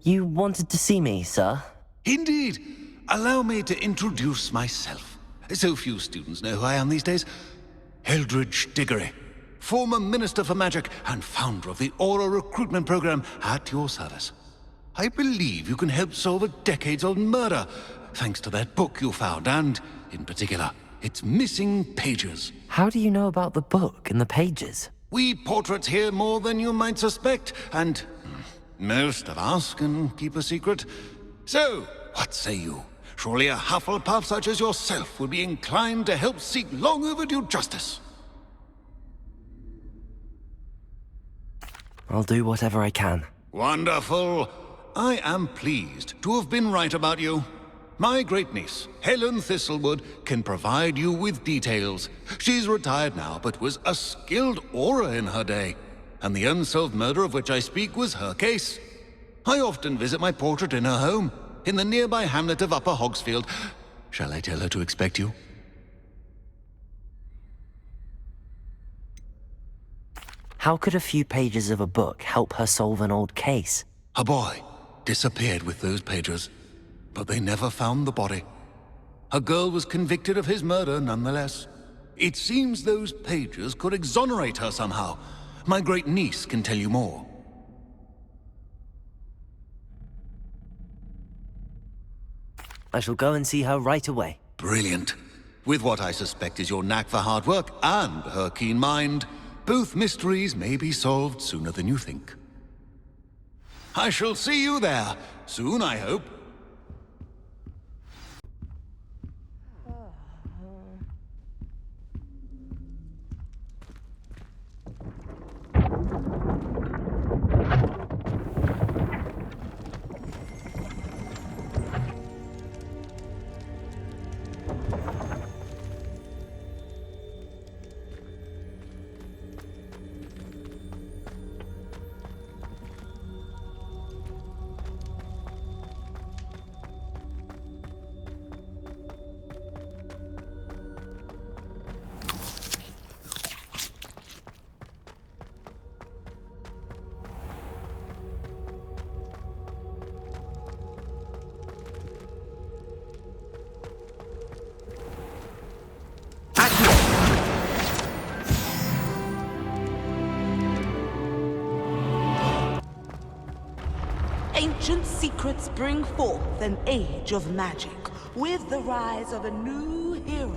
You wanted to see me, sir? Indeed. Allow me to introduce myself. So few students know who I am these days. Eldridge Diggory, former Minister for Magic and founder of the Aura Recruitment Program, at your service. I believe you can help solve a decades-old murder, thanks to that book you found, and, in particular, its missing pages. How do you know about the book and the pages? We portraits hear more than you might suspect, and most of us can keep a secret. So, what say you? Surely a Hufflepuff such as yourself would be inclined to help seek long overdue justice. I'll do whatever I can. Wonderful. I am pleased to have been right about you. My great-niece, Helen Thistlewood, can provide you with details. She's retired now, but was a skilled aura in her day. And the unsolved murder of which I speak was her case. I often visit my portrait in her home, in the nearby hamlet of Upper Hogsfield. Shall I tell her to expect you? How could a few pages of a book help her solve an old case? A boy disappeared with those pages, but they never found the body. A girl was convicted of his murder nonetheless. It seems those pages could exonerate her somehow. My great-niece can tell you more. I shall go and see her right away. Brilliant. With what I suspect is your knack for hard work and her keen mind, both mysteries may be solved sooner than you think. I shall see you there, soon I hope. Ancient secrets bring forth an age of magic, with the rise of a new hero.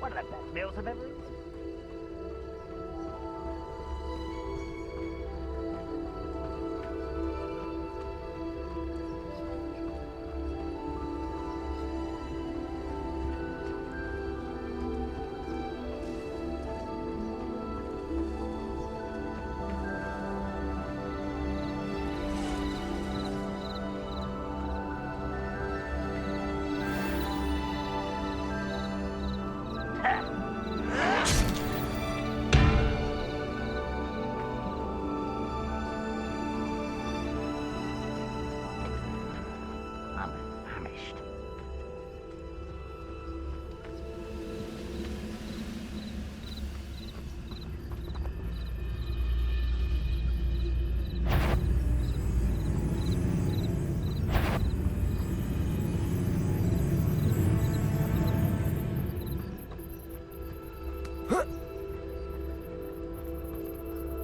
One of the best meals I've ever eaten. I'm famished.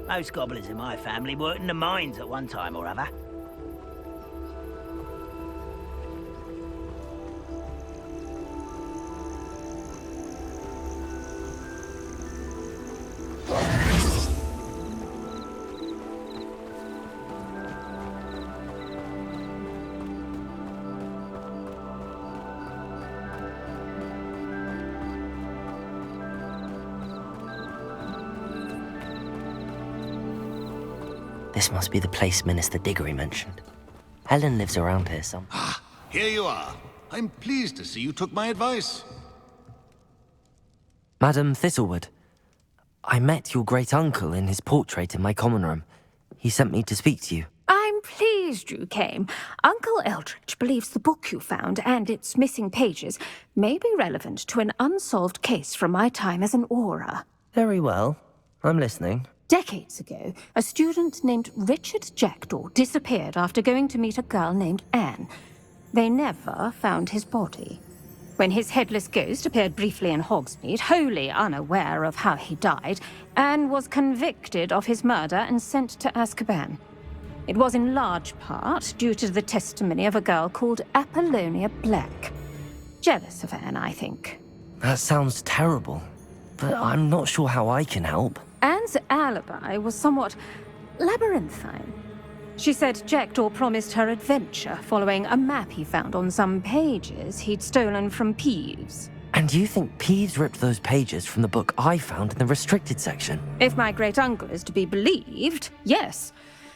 Most goblins in my family worked in the mines at one time or other. This must be the place Minister Diggory mentioned. Helen lives around here Here you are. I'm pleased to see you took my advice. Madam Thistlewood, I met your great-uncle in his portrait in my common room. He sent me to speak to you. I'm pleased you came. Uncle Eldridge believes the book you found and its missing pages may be relevant to an unsolved case from my time as an aura. Very well. I'm listening. Decades ago, a student named Richard Jackdaw disappeared after going to meet a girl named Anne. They never found his body. When his headless ghost appeared briefly in Hogsmeade, wholly unaware of how he died, Anne was convicted of his murder and sent to Azkaban. It was in large part due to the testimony of a girl called Apollonia Black. Jealous of Anne, I think. That sounds terrible, but I'm not sure how I can help. Anne's alibi was somewhat labyrinthine. She said Jackdaw promised her adventure following a map he found on some pages he'd stolen from Peeves. And you think Peeves ripped those pages from the book I found in the restricted section? If my great-uncle is to be believed, yes.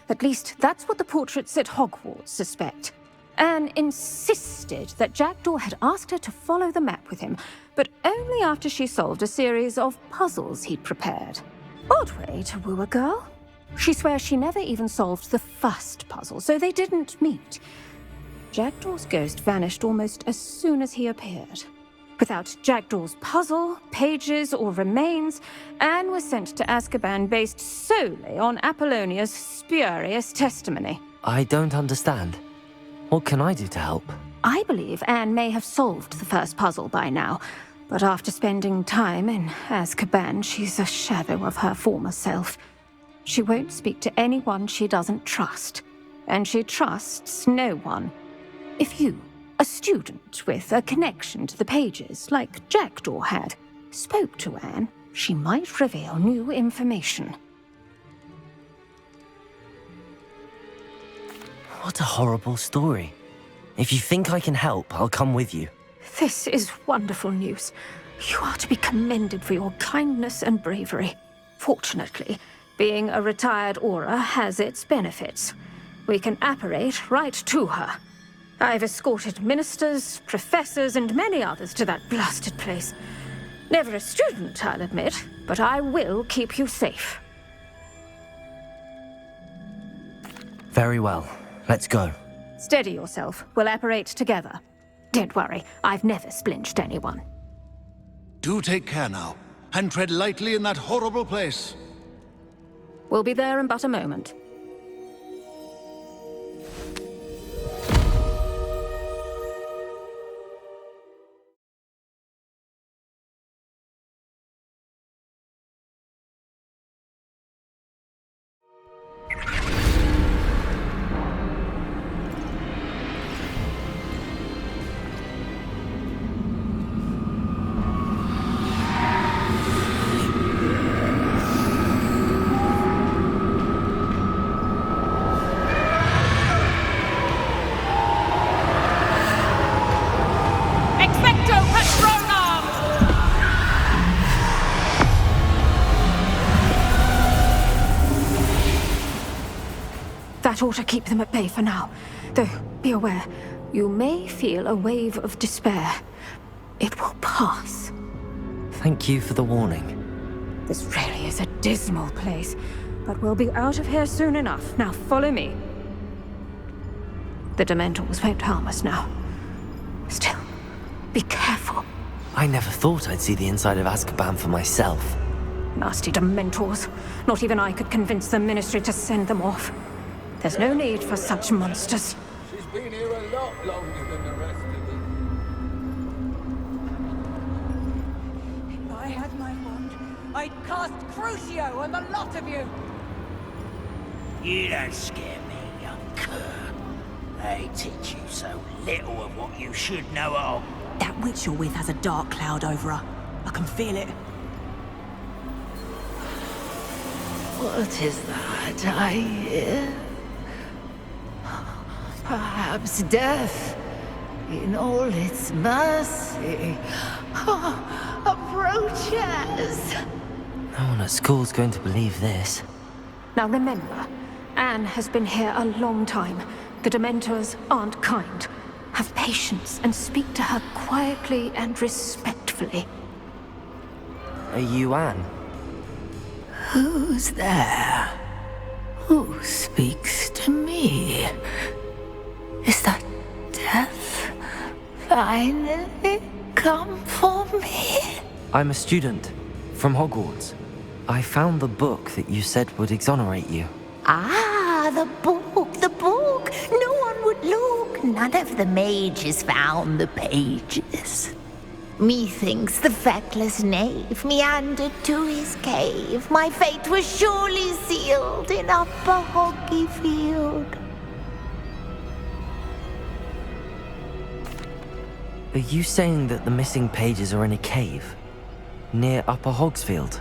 At least that's what the portraits at Hogwarts suspect. Anne insisted that Jackdaw had asked her to follow the map with him, but only after she solved a series of puzzles he'd prepared. Odd way to woo a girl. She swears she never even solved the first puzzle, so they didn't meet. Jackdaw's ghost vanished almost as soon as he appeared. Without Jackdaw's puzzle, pages, or remains, Anne was sent to Azkaban based solely on Apollonia's spurious testimony. I don't understand. What can I do to help? I believe Anne may have solved the first puzzle by now, but after spending time in Azkaban, she's a shadow of her former self. She won't speak to anyone she doesn't trust, and she trusts no one. If you, a student with a connection to the pages, like Jackdaw had, spoke to Anne, she might reveal new information. What a horrible story. If you think I can help, I'll come with you. This is wonderful news. You are to be commended for your kindness and bravery. Fortunately, being a retired aura has its benefits. We can apparate right to her. I've escorted ministers, professors, and many others to that blasted place. Never a student, I'll admit, but I will keep you safe. Very well. Let's go. Steady yourself. We'll apparate together. Don't worry, I've never splinched anyone. Do take care now, and tread lightly in that horrible place. We'll be there in but a moment. That ought to keep them at bay for now. Though, be aware, you may feel a wave of despair. It will pass. Thank you for the warning. This really is a dismal place, but we'll be out of here soon enough. Now follow me. The Dementors won't harm us now. Still, be careful. I never thought I'd see the inside of Azkaban for myself. Nasty Dementors. Not even I could convince the Ministry to send them off. There's no need for such monsters. She's been here a lot longer than the rest of them. If I had my wand, I'd cast Crucio on the lot of you! You don't scare me, young cur. They teach you so little of what you should know of. That witch you're with has a dark cloud over her. I can feel it. What is that I hear? Perhaps death, in all its mercy, approaches. No one at school's going to believe this. Now remember, Anne has been here a long time. The Dementors aren't kind. Have patience and speak to her quietly and respectfully. Are you Anne? Who's there? Who speaks to me? Is that death finally come for me? I'm a student from Hogwarts. I found the book that you said would exonerate you. Ah, the book, the book. No one would look. None of the mages found the pages. Methinks the feckless knave meandered to his cave. My fate was surely sealed in Upper Hoggyfield. Are you saying that the missing pages are in a cave? Near Upper Hogsfield?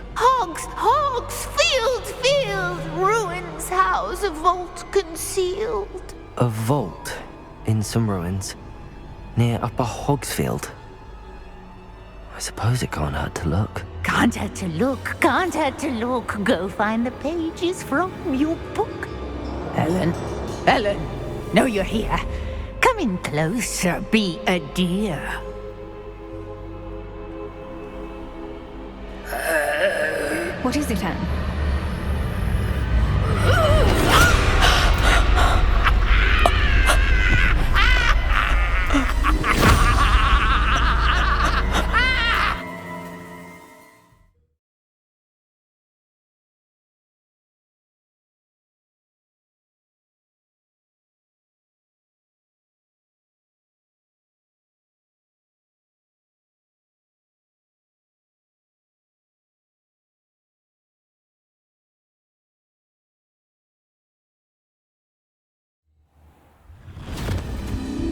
Field, ruins house, a vault concealed. A vault in some ruins near Upper Hogsfield. I suppose it can't hurt to look. Can't hurt to look. Go find the pages from your book. Ellen, know you're here. Come in closer, be a dear. What is it, Anne?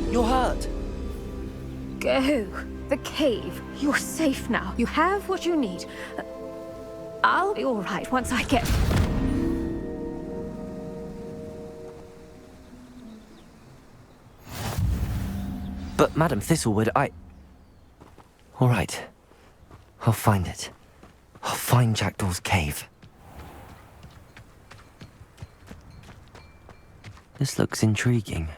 You're hurt. Go. The cave. You're safe now. You have what you need. I'll be all right once I get... But Madam Thistlewood, All right. I'll find it. I'll find Jackdaw's cave. This looks intriguing.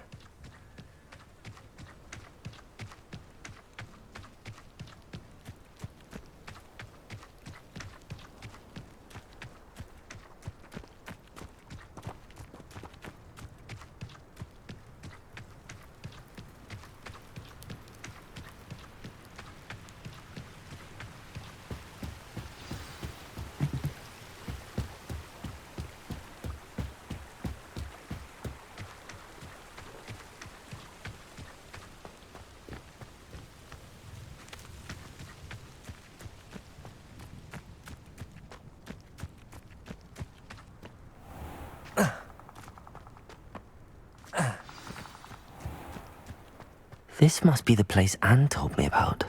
This must be the place Anne told me about.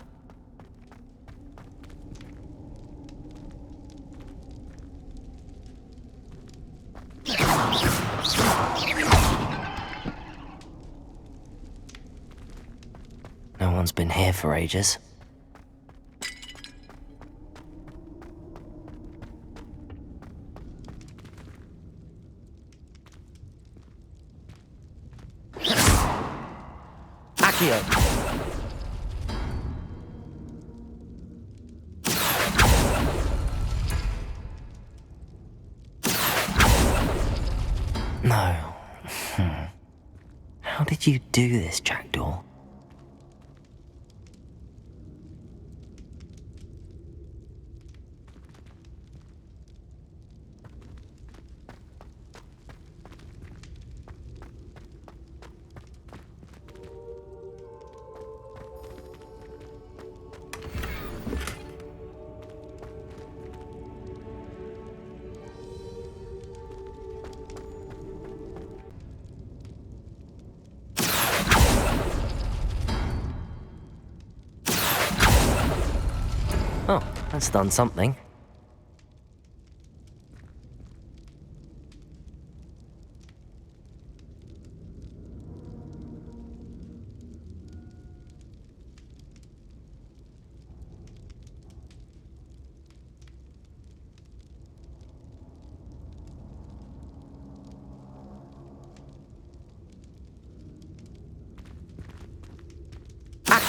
No one's been here for ages. Accio! No. How did you do this, Jackdaw? Oh, that's done something.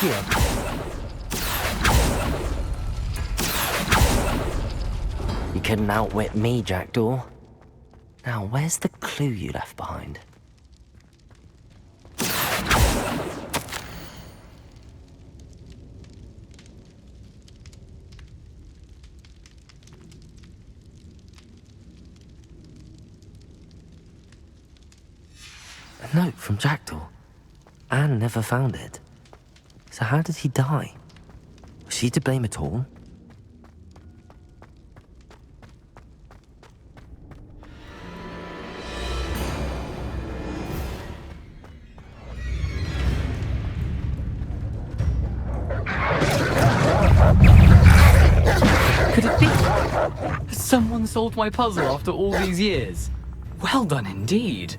You couldn't outwit me, Jackdaw. Now, where's the clue you left behind? A note from Jackdaw. Anne never found it. So how did he die? Was she to blame at all? Could it be? Has someone solved my puzzle after all these years? Well done indeed.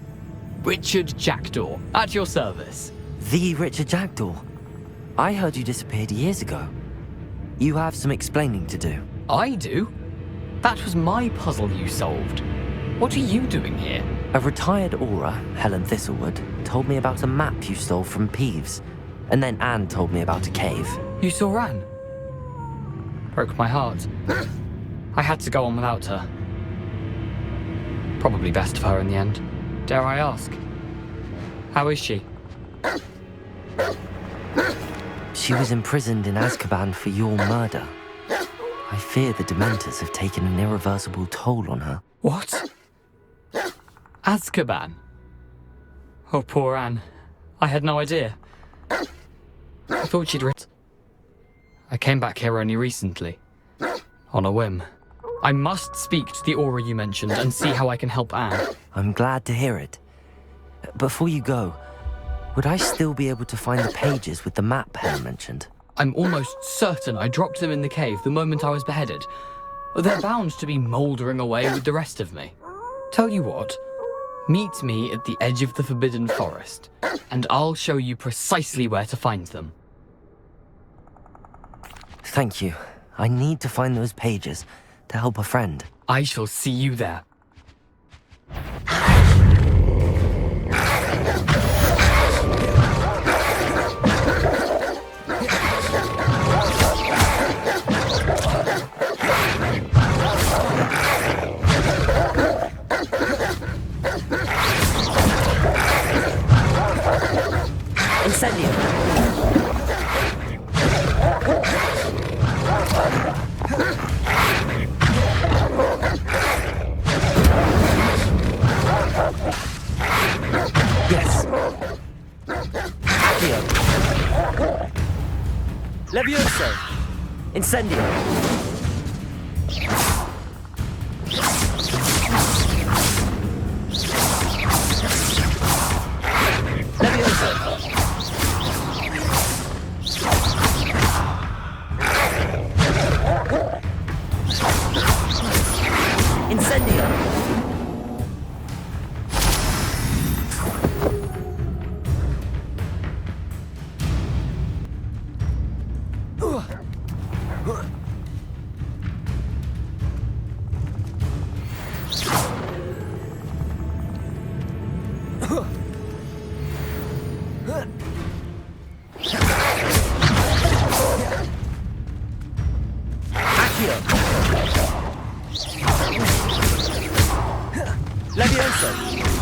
Richard Jackdaw, at your service. The Richard Jackdaw. I heard you disappeared years ago. You have some explaining to do. I do? That was my puzzle you solved. What are you doing here? A retired aura, Helen Thistlewood, told me about a map you stole from Peeves. And then Anne told me about a cave. You saw Anne? Broke my heart. I had to go on without her. Probably best of her in the end. Dare I ask? How is she? She was imprisoned in Azkaban for your murder. I fear the Dementors have taken an irreversible toll on her. What? Azkaban? Oh, poor Anne. I had no idea. I thought she'd I came back here only recently. On a whim. I must speak to the aura you mentioned and see how I can help Anne. I'm glad to hear it. Before you go, would I still be able to find the pages with the map Helen mentioned? I'm almost certain I dropped them in the cave the moment I was beheaded. They're bound to be mouldering away with the rest of me. Tell you what, meet me at the edge of the Forbidden Forest, and I'll show you precisely where to find them. Thank you. I need to find those pages to help a friend. I shall see you there. Incendio! Yes. Accio. Levioso. Incendio. Levioso. Incendio. Levioso!